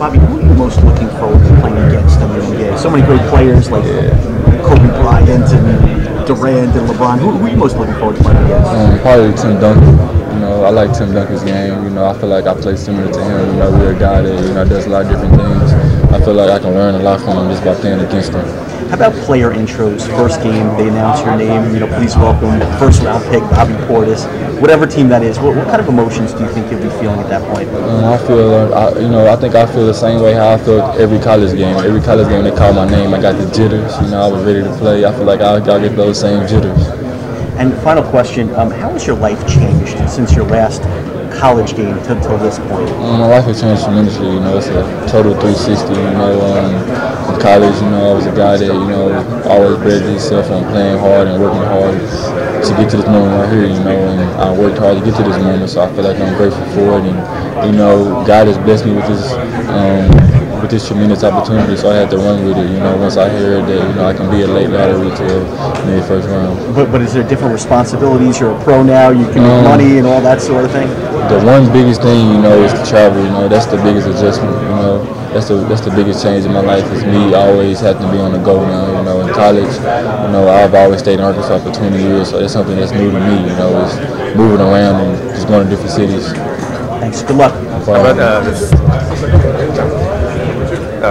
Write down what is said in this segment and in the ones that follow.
Bobby, who are you most looking forward to playing against in the NBA? So many great players like Kobe Bryant and Durant and LeBron. Who are you most looking forward to playing against? Probably Tim Duncan. I like Tim Duncan's game. I feel like I play similar to him. We're a guy that does a lot of different things. I feel like I can learn a lot from him just by playing against him. How about player intros? First game, they announce your name. Please welcome first round pick Bobby Portis. Whatever team that is, what kind of emotions do you think you'll be feeling at that point? I think I feel the same way how I feel every college game. Every college game they call my name, I got the jitters. I was ready to play. I feel like I'll get those same jitters. And final question, how has your life changed since your last college game till this point? My life has changed tremendously. It's a total 360. In college, I was a guy that always bettered himself on playing hard and working hard to get to this moment right here. And I worked hard to get to this moment, so I feel like I'm grateful for it. And God has blessed me with this tremendous opportunity, so I had to run with it. Once I heard that I can be a late lottery to maybe first round. But is there different responsibilities? You're a pro now. You can make money and all that sort of thing. The one biggest thing is to travel. That's the biggest adjustment. That's the biggest change in my life. Is me always having to be on the go now. In college, I've always stayed in Arkansas for 20 years, so that's something that's new to me. It's moving around and just going to different cities. Thanks. Good luck. How about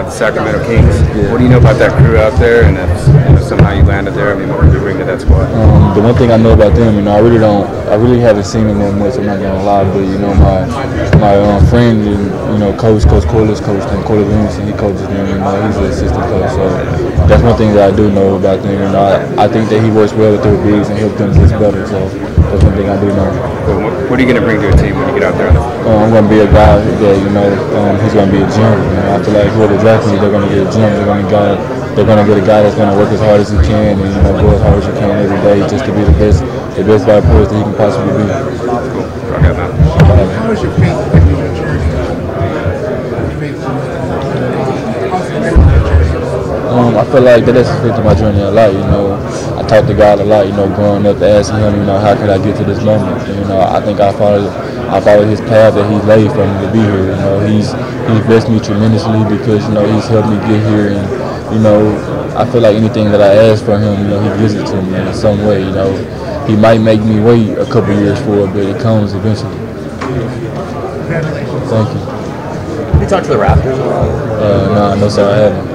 the Sacramento Kings? What do you know about that crew out there? And if somehow you landed there, what can you bring to that squad? The one thing I know about them, I really haven't seen them that much. I'm not gonna lie, but my friend and Coach Portis, Coach Portis, he coaches them. He's an assistant coach, so that's one thing that I do know about them. I think that he works well with their bigs and help them get better. So that's one thing I do know. What are you gonna bring to your team when you get out there? I'm gonna be a guy that he's gonna be a gym. I feel like whoever drafts me, they're gonna get a gym. They're gonna get a guy that's gonna work as hard as he can and go as hard as you can every day just to be the best Bobby Portis that he can possibly be. Cool. Okay, man. How was your faith in your journey? I feel like that's affected my journey a lot. I talked to God a lot. Growing up, asking him, how could I get to this moment? I think I followed his path that he laid for me to be here. He's blessed me tremendously because he's helped me get here, and I feel like anything that I ask for him, he gives it to me in some way. He might make me wait a couple years for it, but it comes eventually. Thank you. Have you talked to the Raptors at all? No, sir, I haven't.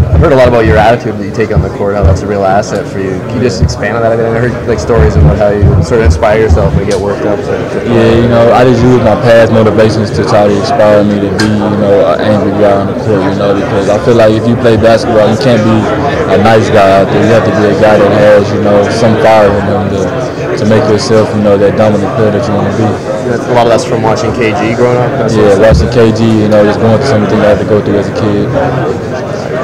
I've heard a lot about your attitude that you take on the court, how that's a real asset for you. Can you just expand on that? I heard stories about how you sort of inspire yourself when you get worked up. Yeah, I just use my past motivations to try to inspire me to be, an angry guy on the court, because I feel like if you play basketball, you can't be a nice guy out there. You have to be a guy that has, some fire in them to make yourself, that dominant player that you want to be. A lot of that's from watching KG growing up? Watching KG, just going through something I had to go through as a kid.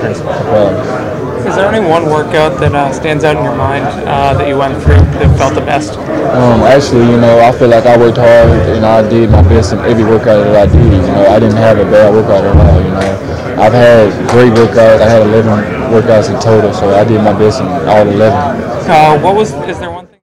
Is there any one workout that stands out in your mind that you went through that felt the best? Actually, I feel like I worked hard and I did my best in every workout that I did. I didn't have a bad workout at all. I've had great workouts. I had 11 workouts in total, so I did my best in all 11. Is there one?